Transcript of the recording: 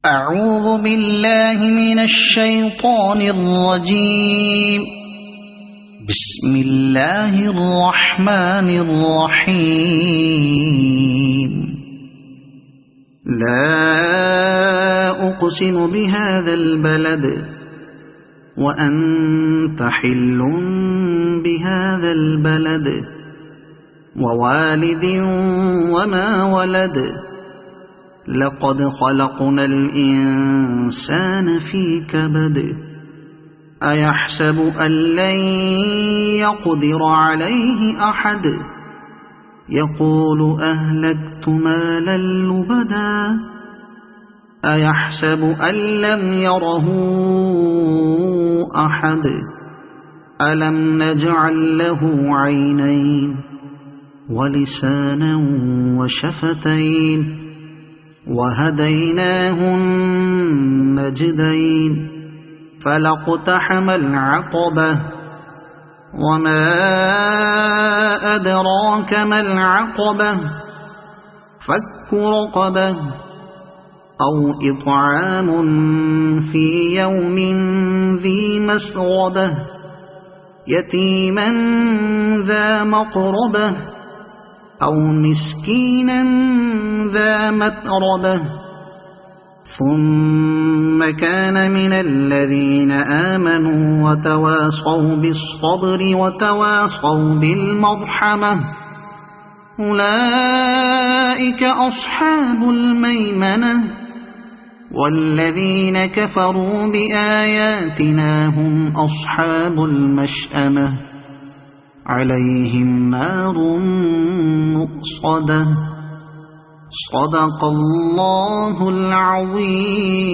أعوذ بالله من الشيطان الرجيم. بسم الله الرحمن الرحيم. لا أقسم بهذا البلد وأنت حل بهذا البلد ووالد وما ولد لقد خلقنا الإنسان في كبد أيحسب أن لن يقدر عليه أحد يقول أهلكت مالا لبدا أيحسب أن لم يره أحد ألم نجعل له عينين ولسانا وشفتين وهديناه النجدين فلاقتحم العقبة وما أدراك ما العقبة فك رقبة أو إطعام في يوم ذي مسغبة يتيما ذا مقربة أو مسكينا ذا متربة ثم كان من الذين آمنوا وتواصوا بالصبر وتواصوا بالمرحمة أولئك أصحاب الميمنة والذين كفروا بآياتنا هم أصحاب المشأمة عليهم نار مؤصدة صدق الله العظيم.